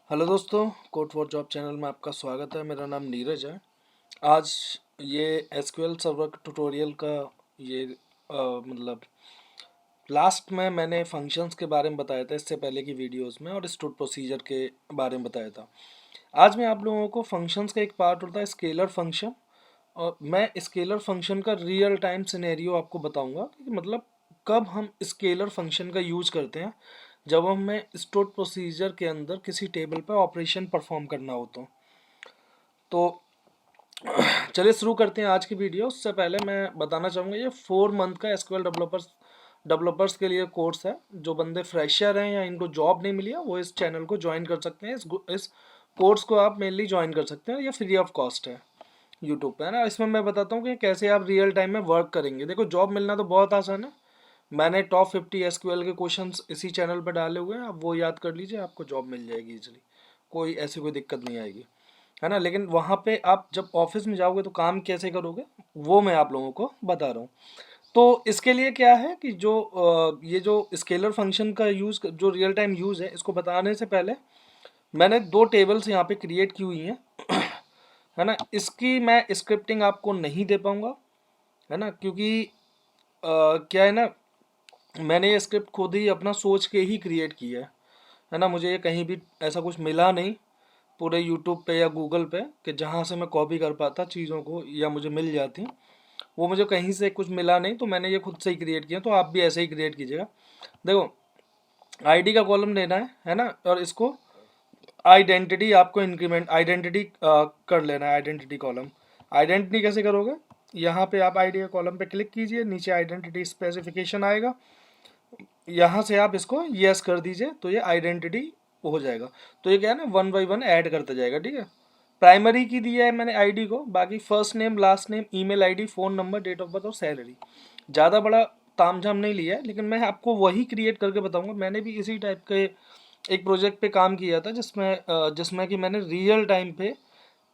Hello दोस्तों, code for job channel में आपका स्वागत है। मेरा नाम नीरज है। आज ये एसक्यूएल सर्वर ट्यूटोरियल का ये मतलब लास्ट में मैंने फंक्शंस के बारे में बताया था इससे पहले की वीडियोस में, और स्टोर प्रोसीजर के बारे में बताया था। आज मैं आप लोगों को फंक्शंस का एक पार्ट होता है स्केलर फंक्शन, और मैं स्केलर फंक्शन का रियल टाइम सिनेरियो आपको बताऊंगा कि मतलब कब हम स्केलर फंक्शन का यूज करते हैं जब हमें स्टोर प्रोसीजर के अंदर किसी टेबल पर ऑपरेशन परफॉर्म करना हो। तो चलिए शुरू करते हैं आज की वीडियो। उससे पहले मैं बताना चाहूँगा ये 4 मंथ का एसक्यूएल डेवलपर्स के लिए कोर्स है। जो बंदे फ्रेशर हैं या इनको जॉब नहीं मिली है वो इस चैनल को ज्वाइन कर सकते हैं। इस कोर्स को आप मेनली ज्वाइन कर सकते हैं, ये फ्री ऑफ कॉस्ट है यूट्यूब पे, है ना। इसमें मैं बताता हूँ कि कैसे आप रियल टाइम में वर्क करेंगे। देखो, जॉब मिलना तो बहुत आसान है। मैंने टॉप 50 एसक्यूएल के क्वेश्चंस इसी चैनल पर डाले हुए हैं, आप वो याद कर लीजिए, आपको जॉब मिल जाएगी इजीली। कोई दिक्कत नहीं आएगी, है ना। लेकिन वहाँ पे आप जब ऑफिस में जाओगे तो काम कैसे करोगे वो मैं आप लोगों को बता रहा हूँ। तो इसके लिए क्या है कि जो ये जो स्केलर फंक्शन का यूज़, जो रियल टाइम यूज़ है, इसको बताने से पहले मैंने 2 टेबल्स यहाँ पे क्रिएट की हुई हैं, है ना। इसकी मैं स्क्रिप्टिंग आपको नहीं दे पाऊँगा, है ना, क्योंकि क्या है ना, मैंने ये स्क्रिप्ट खुद ही अपना सोच के ही क्रिएट की है ना। मुझे ये कहीं भी ऐसा कुछ मिला नहीं पूरे यूट्यूब पे या गूगल पे कि जहाँ से मैं कॉपी कर पाता चीज़ों को या मुझे मिल जाती। वो मुझे कहीं से कुछ मिला नहीं, तो मैंने ये खुद से ही क्रिएट किया। तो आप भी ऐसे ही क्रिएट कीजिएगा। देखो, आईडी का कॉलम लेना है ना, और इसको आइडेंटिटी आपको इंक्रीमेंट आइडेंटिटी कर लेना है। आइडेंटिटी कॉलम, आइडेंटिटी कैसे करोगे, यहाँ पे आप आईडी के कॉलम पे क्लिक कीजिए, नीचे आइडेंटिटी स्पेसिफिकेशन आएगा, यहाँ से आप इसको यस कर दीजिए तो ये आइडेंटिटी हो जाएगा। तो ये क्या है ना, 1 बाय 1 ऐड करता जाएगा, ठीक है। प्राइमरी की दिया है मैंने आईडी को, बाकी first name, last name, email ID, phone number, date of birth और सैलरी। ज़्यादा बड़ा तामझाम नहीं लिया है, लेकिन मैं आपको वही क्रिएट करके बताऊंगा। मैंने भी इसी टाइप के एक प्रोजेक्ट पे काम किया था जिसमें कि मैंने रियल टाइम पे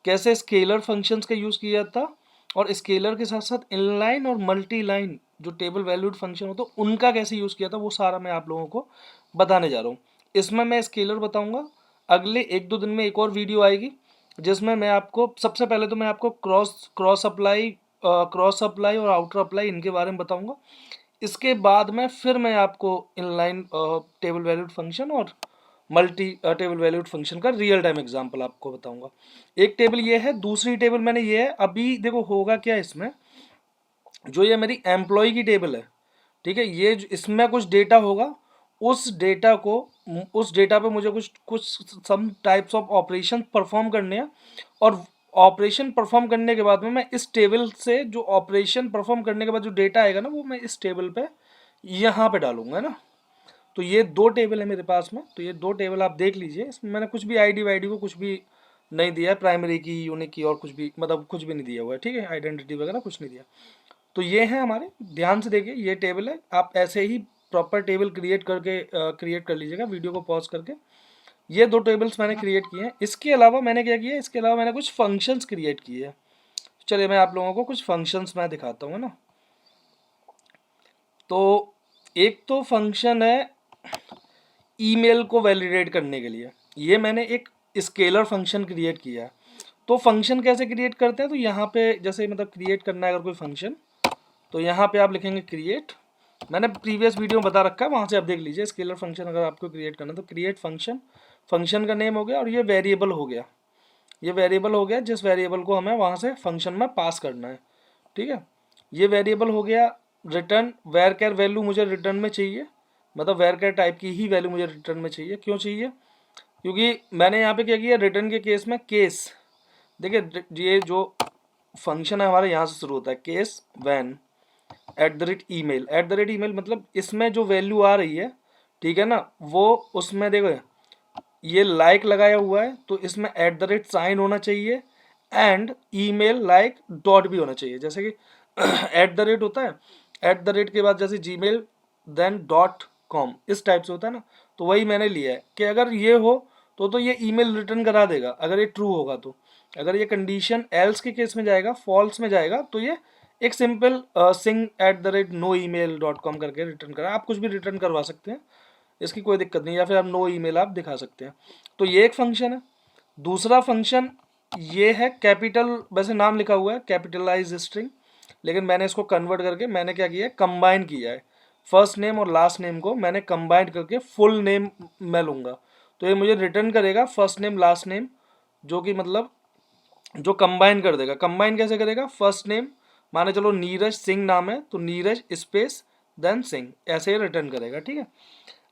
कैसे स्केलर फंक्शंस का यूज़ किया था, और स्केलर के साथ साथ इनलाइन और मल्टी लाइन जो टेबल वैल्यूड फंक्शन होता है उनका कैसे यूज़ किया था, वो सारा मैं आप लोगों को बताने जा रहा हूँ। इसमें मैं स्केलर बताऊँगा। अगले 1-2 दिन में एक और वीडियो आएगी जिसमें मैं आपको, सबसे पहले तो मैं आपको क्रॉस अप्लाई और आउटर अप्लाई इनके बारे में बताऊँगा। इसके बाद में फिर मैं आपको इनलाइन टेबल वैल्यूड फंक्शन और मल्टी टेबल वैल्यूड फंक्शन का रियल टाइम एग्जांपल आपको बताऊंगा। एक टेबल ये है, दूसरी टेबल मैंने ये है। अभी देखो होगा क्या इसमें, जो ये मेरी एम्प्लॉय की टेबल है, ठीक है, इसमें कुछ डेटा होगा। उस डेटा पे मुझे कुछ कुछ some types of operation perform करने हैं, और ऑपरेशन परफॉर्म करने के बाद में मैं इस टेबल से जो ऑपरेशन परफॉर्म करने के बाद जो डेटा आएगा ना, वो मैं इस टेबल पे यहाँ पे डालूंगा, है ना। तो ये 2 टेबल है मेरे पास में, तो ये 2 टेबल आप देख लीजिए। इसमें मैंने कुछ भी आईडी वाईडी को कुछ भी नहीं दिया है, प्राइमरी की, यूनिक की, और कुछ भी मतलब कुछ भी नहीं दिया हुआ है, ठीक है। आइडेंटिटी वगैरह कुछ नहीं दिया। तो ये है हमारे, ध्यान से देखिए, ये टेबल है। आप ऐसे ही प्रॉपर टेबल क्रिएट कर लीजिएगा वीडियो को पॉज करके। ये 2 टेबल्स मैंने क्रिएट किए हैं। इसके अलावा मैंने क्या किया है, इसके अलावा मैंने कुछ फंक्शंस क्रिएट किए हैं। चलिए मैं आप लोगों को कुछ फंक्शंस मैं दिखाता हूँ, है ना। तो एक तो फंक्शन है ईमेल को वैलिडेट करने के लिए, ये मैंने एक स्केलर फंक्शन क्रिएट किया है। तो फंक्शन कैसे क्रिएट करते हैं, तो यहाँ पे जैसे मतलब क्रिएट करना है अगर कोई फंक्शन, तो यहाँ पे आप लिखेंगे क्रिएट। मैंने प्रीवियस वीडियो में बता रखा है, वहाँ से आप देख लीजिए। स्केलर फंक्शन अगर आपको क्रिएट करना है तो क्रिएट फंक्शन, फंक्शन का नेम हो गया, और ये वेरिएबल हो गया। ये वेरिएबल हो गया जिस वेरिएबल को हमें वहाँ से फंक्शन में पास करना है, ठीक है। ये वेरिएबल हो गया। रिटर्न वेर कैर वैल्यू मुझे रिटर्न में चाहिए, मतलब वेर कैर टाइप की ही वैल्यू मुझे रिटर्न में चाहिए। क्यों चाहिए, क्योंकि मैंने यहाँ पे क्या किया, रिटर्न के केस में केस, देखिए ये जो फंक्शन है हमारा यहाँ से शुरू होता है, केस वैन @email मतलब इसमें जो वैल्यू आ रही है, ठीक है ना, वो उसमें देखो ये लाइक लगाया हुआ है तो इसमें @ होना चाहिए, एंड ईमेल लाइक डॉट भी होना चाहिए। जैसे कि होता है, के बाद जैसे जीमेल देन .com, इस टाइप से होता है ना। तो वही मैंने लिया है कि अगर ये हो तो ये ईमेल रिटर्न करा देगा अगर ये ट्रू होगा। तो अगर ये कंडीशन एल्स के केस में जाएगा, फॉल्स में जाएगा, तो ये एक सिंपल सिंग @no email.com करके रिटर्न करा। आप कुछ भी रिटर्न करवा सकते हैं, इसकी कोई दिक्कत नहीं, या फिर आप नो ईमेल आप दिखा सकते हैं। तो ये एक फंक्शन है। दूसरा फंक्शन ये है कैपिटल, वैसे नाम लिखा हुआ है कैपिटलाइज स्ट्रिंग, लेकिन मैंने इसको कन्वर्ट करके मैंने क्या किया है, कंबाइन किया है। फर्स्ट नेम और लास्ट नेम को मैंने कंबाइन करके फुल नेम मैं लूँगा, तो ये मुझे रिटर्न करेगा फर्स्ट नेम लास्ट नेम, जो कि मतलब जो कंबाइन कर देगा। कंबाइन कैसे करेगा, फर्स्ट नेम माने चलो नीरज सिंह नाम है, तो नीरज स्पेस देन सिंह, ऐसे रिटर्न करेगा। ठीक है।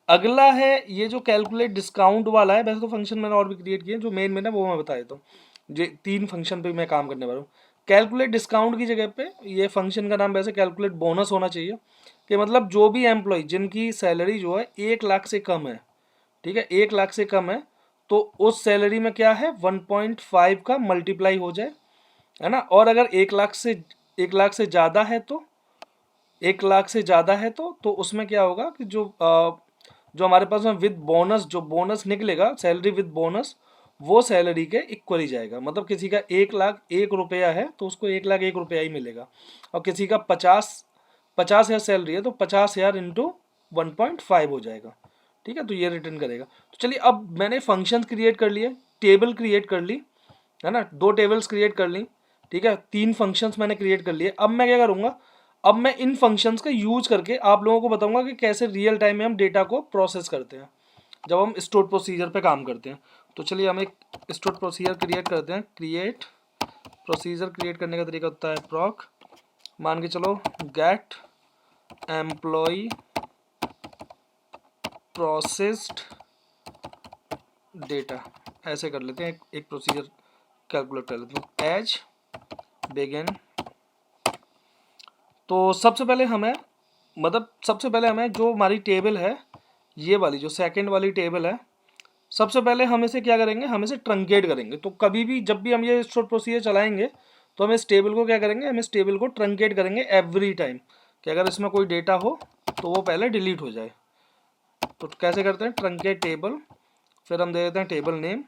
अगला है ये जो कैलकुलेट डिस्काउंट वाला है, वैसे तो फंक्शन मैंने और भी क्रिएट किए, जो मेन में ना वो मैं बता देता हूँ। ये 3 फंक्शन पे मैं काम करने वाला हूँ। कैलकुलेट डिस्काउंट की जगह पे ये फंक्शन का नाम वैसे कैलकुलेट बोनस होना चाहिए, कि मतलब जो भी एम्प्लॉय जिनकी सैलरी जो है 1 लाख से कम है, ठीक है, 1 लाख से कम है, तो उस सैलरी में क्या है 1.5 का मल्टीप्लाई हो जाए, है ना। और अगर 1 लाख से ज़्यादा है तो 1 लाख से ज़्यादा है तो उसमें क्या होगा कि जो हमारे पास में विद बोनस, जो बोनस निकलेगा सैलरी विद बोनस, वो सैलरी के इक्वल ही जाएगा। मतलब किसी का 1 लाख 1 रुपया है तो उसको 1 लाख 1 रुपया ही मिलेगा, और किसी का 50,000 सैलरी है तो 50,000 इंटू 1.5 हो जाएगा। ठीक है, तो ये रिटर्न करेगा। तो चलिए, अब मैंने फंक्शन क्रिएट कर लिए, टेबल क्रिएट कर ली, है ना, 2 टेबल्स क्रिएट कर ली, ठीक है, 3 फंक्शंस मैंने क्रिएट कर लिए। अब मैं क्या करूँगा, अब मैं इन फंक्शंस का यूज करके आप लोगों को बताऊंगा कि कैसे रियल टाइम में हम डेटा को प्रोसेस करते हैं जब हम स्टोर प्रोसीजर पे काम करते हैं। तो चलिए हम एक स्टोर प्रोसीजर क्रिएट करते हैं। क्रिएट प्रोसीजर क्रिएट करने का तरीका होता है प्रॉक, मान के चलो गेट एम्प्लॉय प्रोसेस्ड डेटा, ऐसे कर लेते हैं। एक प्रोसीजर कैलकुलेट कर लेते हैं, एज बिगिन। तो सबसे पहले हमें जो हमारी टेबल है, ये वाली जो सेकंड वाली टेबल है, सबसे पहले हम इसे क्या करेंगे, हम इसे ट्रंकेट करेंगे। तो कभी भी जब भी हम ये शॉर्ट प्रोसीजर चलाएंगे तो हम इस टेबल को क्या करेंगे, हम इस टेबल को ट्रंकेट करेंगे एवरी टाइम, कि अगर इसमें कोई डेटा हो तो वो पहले डिलीट हो जाए। तो कैसे करते हैं, ट्रंकेट टेबल, फिर हम दे देते हैं टेबल नेम।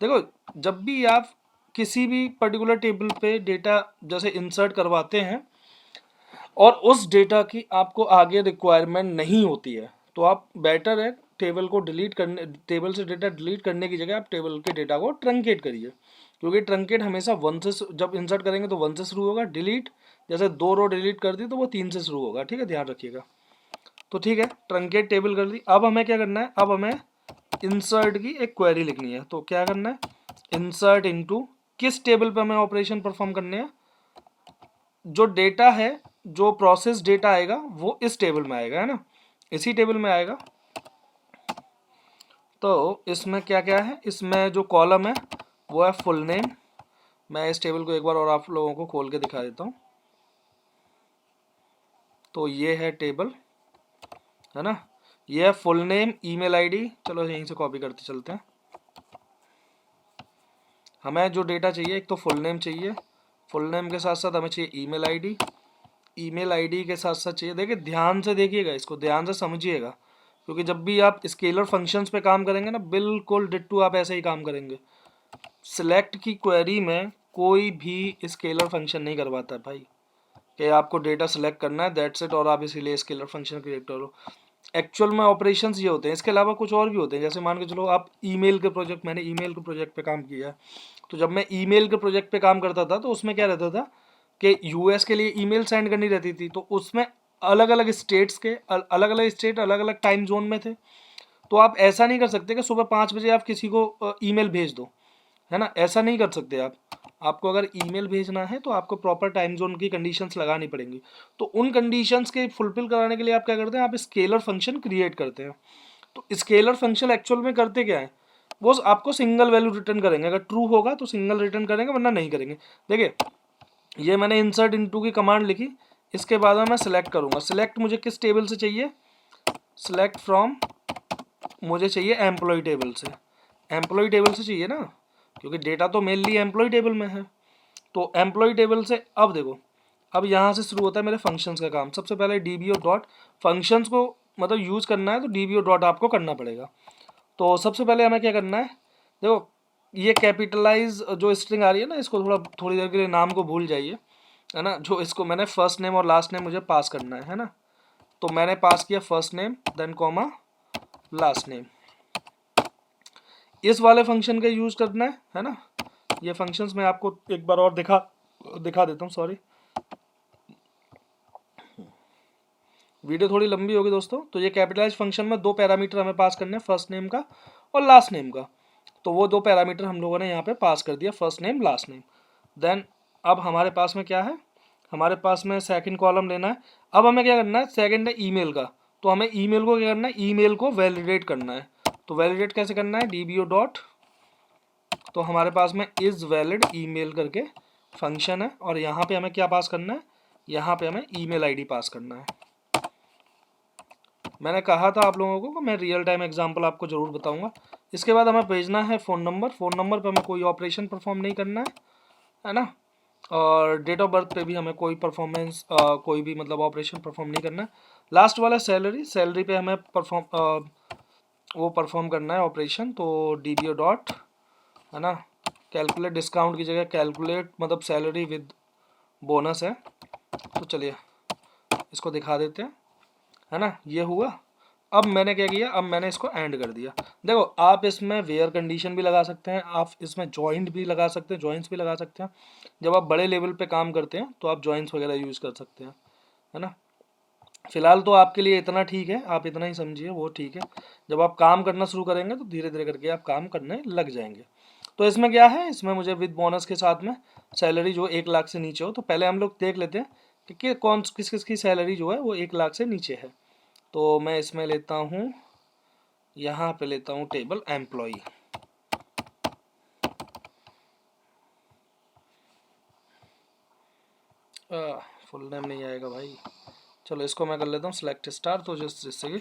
देखो, जब भी आप किसी भी पर्टिकुलर टेबल पे डेटा जैसे इंसर्ट करवाते हैं और उस डेटा की आपको आगे रिक्वायरमेंट नहीं होती है, तो आप बेटर है टेबल से डेटा डिलीट करने की जगह आप टेबल के डेटा को ट्रंकेट करिए, क्योंकि ट्रंकेट हमेशा 1 से, जब इंसर्ट करेंगे तो 1 से शुरू होगा, डिलीट जैसे 2 रो डिलीट कर दी तो वो 3 से शुरू होगा। ठीक है, ध्यान रखिएगा। तो ठीक है, ट्रंकेट टेबल कर दी। अब हमें क्या करना है, अब हमें इंसर्ट की एक क्वेरी लिखनी है। तो क्या करना है, इंसर्ट इनटू, किस टेबल पे हमें ऑपरेशन परफॉर्म करने हैं, जो डेटा है, जो प्रोसेस डेटा आएगा वो इस टेबल में आएगा, है ना, इसी टेबल में आएगा। तो इसमें क्या क्या है, इसमें जो कॉलम है वो है फुल नेम। मैं इस टेबल को एक बार और आप लोगों को खोल के दिखा देता हूँ। तो ये है टेबल, है ना, ये है फुल नेम, ईमेल आईडी। चलो यहीं से कॉपी करते चलते हैं। हमें जो डेटा चाहिए, एक तो फुल नेम चाहिए, फुल नेम के साथ साथ हमें चाहिए ईमेल आईडी, ईमेल आईडी के साथ साथ चाहिए, देखिए ध्यान से देखिएगा, इसको ध्यान से समझिएगा, क्योंकि जब भी आप स्केलर फंक्शंस पे काम करेंगे ना, बिल्कुल डिट्टू आप ऐसे ही काम करेंगे। सिलेक्ट की क्वेरी में कोई भी स्केलर फंक्शन नहीं करवाता है भाई, कि आपको डेटा सेलेक्ट करना है दैट्स इट, और आप इसीलिए स्केलर फंक्शन क्रिएट करो। एक्चुअल में ऑपरेशंस ये होते हैं, इसके अलावा कुछ और भी होते हैं। जैसे मान के चलो आप मैंने ईमेल के प्रोजेक्ट पे काम किया है, तो जब मैं ईमेल के प्रोजेक्ट पे काम करता था तो उसमें क्या रहता था कि यूएस के लिए ईमेल सेंड करनी रहती थी, तो उसमें अलग अलग स्टेट्स के अलग अलग स्टेट अलग अलग टाइम जोन में थे। तो आप ऐसा नहीं कर सकते कि सुबह 5 बजे आप किसी को ईमेल भेज दो, है ना, ऐसा नहीं कर सकते आप। आपको अगर ईमेल भेजना है तो आपको प्रॉपर टाइम जोन की कंडीशंस लगानी पड़ेंगी। तो उन कंडीशंस के फुलफिल कराने के लिए आप क्या करते हैं, आप स्केलर फंक्शन क्रिएट करते हैं। तो स्केलर फंक्शन एक्चुअल में करते क्या है, वो आपको सिंगल वैल्यू रिटर्न करेंगे। अगर ट्रू होगा तो सिंगल रिटर्न करेंगे, वरना नहीं करेंगे। देखिए, ये मैंने इंसर्ट इनटू की कमांड लिखी, इसके बाद में मैं सिलेक्ट करूँगा। सिलेक्ट मुझे किस टेबल से चाहिए, सिलेक्ट फ्रॉम मुझे चाहिए एम्प्लॉय टेबल से। एम्प्लॉय टेबल से चाहिए ना, क्योंकि डेटा तो मेनली एम्प्लॉय टेबल में है। तो एम्प्लॉय टेबल से, अब देखो, अब यहाँ से शुरू होता है मेरे फंक्शंस का काम। सबसे पहले DBO डॉट, फंक्शंस को मतलब यूज़ करना है तो DBO डॉट आपको करना पड़ेगा। तो सबसे पहले हमें क्या करना है, देखो ये कैपिटलाइज जो स्ट्रिंग आ रही है ना, इसको थोड़ी देर के लिए नाम को भूल जाइए, है ना। जो इसको मैंने फर्स्ट नेम और लास्ट नेम मुझे पास करना है ना। तो मैंने पास किया first name then comma last name. इस वाले फंक्शन का यूज करना है ना। ये फंक्शंस मैं आपको एक बार और दिखा देता हूँ, सॉरी वीडियो थोड़ी लंबी होगी दोस्तों। तो ये कैपिटलाइज फंक्शन में दो पैरामीटर हमें पास करने हैं, फर्स्ट नेम का और लास्ट नेम का। तो वो दो पैरामीटर हम लोगों ने यहाँ पे पास कर दिया, first name last name. Then अब हमारे पास में क्या है, हमारे पास में सेकंड कॉलम लेना है। अब हमें क्या करना है, सेकंड है ईमेल का। तो हमें ईमेल को क्या करना है, ईमेल को वैलिडेट करना है। तो वैलिडेट कैसे करना है, dbo डॉट, तो हमारे पास में इज वैलिड ईमेल करके फंक्शन है, और यहाँ पे हमें क्या पास करना है, यहाँ पे हमें ईमेल आईडी पास करना है। मैंने कहा था आप लोगों को कि मैं रियल टाइम एग्जांपल आपको ज़रूर बताऊंगा। इसके बाद हमें भेजना है फ़ोन नंबर। फ़ोन नंबर पे हमें कोई ऑपरेशन परफॉर्म नहीं करना है ना। और डेट ऑफ बर्थ पे भी हमें कोई परफॉर्मेंस कोई भी मतलब ऑपरेशन परफॉर्म नहीं करना है। लास्ट वाला सैलरी, सैलरी पे हमें वो परफॉर्म करना है ऑपरेशन। तो dbo डॉट, है ना, कैलकुलेट, डिस्काउंट की जगह कैलकुलेट मतलब सैलरी विद बोनस है। तो चलिए इसको दिखा देते हैं, है ना, ये हुआ। अब मैंने क्या किया, अब मैंने इसको एंड कर दिया। देखो आप इसमें वेयर कंडीशन भी लगा सकते हैं, आप इसमें जॉइंट भी लगा सकते हैं, जॉइंट्स भी लगा सकते हैं। जब आप बड़े लेवल पे काम करते हैं तो आप जॉइंट्स वगैरह यूज़ कर सकते हैं, है ना। फिलहाल तो आपके लिए इतना ठीक है, आप इतना ही समझिए, वो ठीक है। जब आप काम करना शुरू करेंगे तो धीरे धीरे करके आप काम करने लग जाएंगे। तो इसमें क्या है, इसमें मुझे विद बोनस के साथ में सैलरी जो 1 लाख से नीचे हो। तो पहले हम लोग देख लेते हैं कि कौन किस किस की सैलरी जो है वो 1 लाख से नीचे है। तो मैं इसमें लेता हूँ, यहाँ पे लेता हूँ टेबल एम्प्लॉई। फुल नेम नहीं आएगा भाई, चलो इसको मैं कर लेता हूँ सिलेक्ट स्टार, तो जिससे कि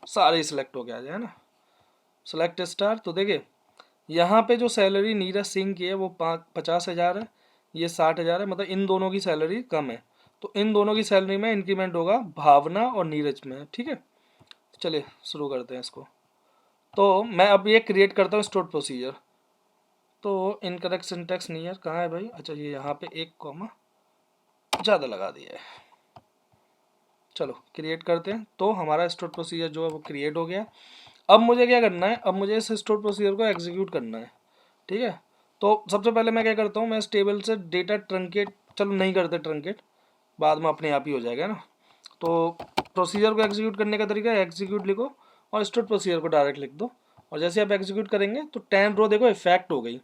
सारे सिलेक्ट हो गया है ना। सिलेक्ट स्टार, तो देखिए यहाँ पे जो सैलरी नीरज सिंह की है वो 50,000 है, ये 60,000 है, मतलब इन दोनों की सैलरी कम है। तो इन दोनों की सैलरी में इंक्रीमेंट होगा भावना और नीरज में, ठीक है। चलिए शुरू करते हैं इसको। तो मैं अब ये क्रिएट करता हूँ स्टोर प्रोसीजर। तो इनकरेक्ट सिंटैक्स नहीं है, कहाँ है भाई, अच्छा ये यहाँ पे एक कॉमा ज़्यादा लगा दिया है। चलो क्रिएट करते हैं। तो हमारा स्टोर प्रोसीजर जो है वो क्रिएट हो गया। अब मुझे क्या करना है, अब मुझे इस स्टोर प्रोसीजर को एग्जीक्यूट करना है, ठीक है। तो सबसे पहले मैं क्या करता हूँ, मैं इस टेबल से डेटा ट्रंकेट, चलो नहीं करते ट्रंकेट, बाद में अपने आप ही हो जाएगा ना। तो प्रोसीजर को एग्जीक्यूट करने का तरीका है, एग्जीक्यूट लिखो और स्टोर प्रोसीजर को डायरेक्ट लिख दो। और जैसे आप एग्जीक्यूट करेंगे तो 10 रो देखो इफेक्ट हो गई,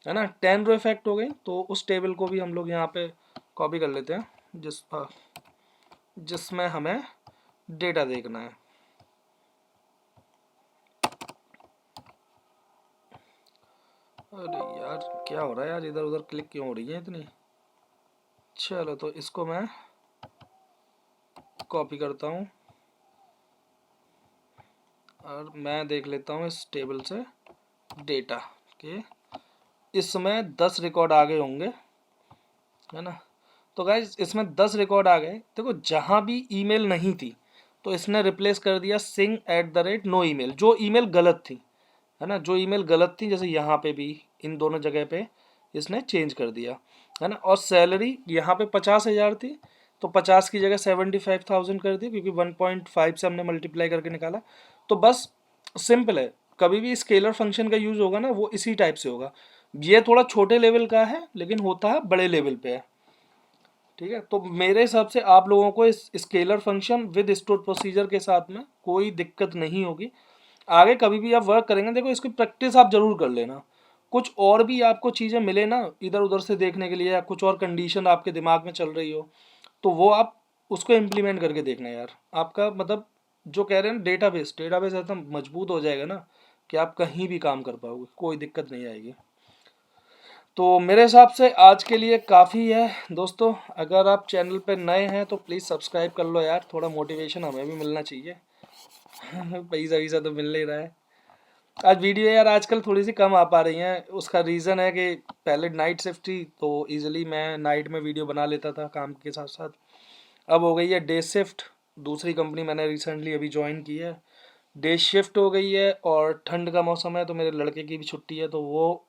है ना, 10 रो इफेक्ट हो गई। तो उस टेबल को भी हम लोग यहाँ पे कॉपी कर लेते हैं जिसमें हमें डेटा देखना है। अरे यार क्या हो रहा है यार, इधर उधर क्लिक क्यों हो रही है इतनी। चलो तो इसको मैं कॉपी करता हूँ और मैं देख लेता हूँ इस टेबल से डेटा के, इसमें 10 रिकॉर्ड आ गए होंगे, है ना। तो गाइज इसमें 10 रिकॉर्ड आ गए। देखो जहाँ भी ईमेल नहीं थी तो इसने रिप्लेस कर दिया sing@no email, जो ईमेल गलत थी, है ना, जो ईमेल गलत थी, जैसे यहाँ पे भी इन दोनों जगह पे इसने चेंज कर दिया, है ना। और सैलरी यहाँ पे 50,000 थी तो 50 की जगह 75,000 कर दी, क्योंकि 1.5 से हमने मल्टीप्लाई करके निकाला। तो बस सिंपल है, कभी भी स्केलर फंक्शन का यूज़ होगा ना वो इसी टाइप से होगा। ये थोड़ा छोटे लेवल का है लेकिन होता है बड़े लेवल पे है, ठीक है। तो मेरे हिसाब से आप लोगों को इस scalar function with store procedure के साथ में कोई दिक्कत नहीं होगी। आगे कभी भी आप वर्क करेंगे, देखो इसकी प्रैक्टिस आप जरूर कर लेना। कुछ और भी आपको चीज़ें मिले ना इधर उधर से देखने के लिए, या कुछ और कंडीशन आपके दिमाग में चल रही हो तो वो आप उसको इम्प्लीमेंट करके देखना यार। आपका मतलब जो कह रहे हैं डेटाबेस, डेटाबेस ऐसा मजबूत हो जाएगा ना कि आप कहीं भी काम कर पाओगे, कोई दिक्कत नहीं आएगी। तो मेरे हिसाब से आज के लिए काफ़ी है दोस्तों। अगर आप चैनल पे नए हैं तो प्लीज़ सब्सक्राइब कर लो यार, थोड़ा मोटिवेशन हमें भी मिलना चाहिए। पैसा वैसा तो मिल नहीं रहा है। आज वीडियो यार आजकल थोड़ी सी कम आ पा रही हैं, उसका रीज़न है कि पहले नाइट शिफ्ट थी तो इजीली मैं नाइट में वीडियो बना लेता था काम के साथ साथ। अब हो गई है डे शिफ्ट, दूसरी कंपनी मैंने रिसेंटली अभी ज्वाइन की है, डे शिफ्ट हो गई है और ठंड का मौसम है तो मेरे लड़के की भी छुट्टी है, तो वो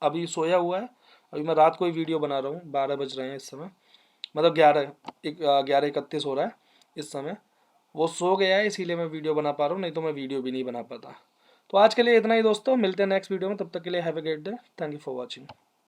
अभी सोया हुआ है। अभी मैं रात को ही वीडियो बना रहा हूँ, 12 बज रहे हैं इस समय, मतलब 11 11:31 हो रहा है इस समय। वो सो गया है, इसीलिए मैं वीडियो बना पा रहा हूँ, नहीं तो मैं वीडियो भी नहीं बना पाता। तो आज के लिए इतना ही दोस्तों, मिलते हैं नेक्स्ट वीडियो में, तब तक के लिए have a great day, thank you for watching.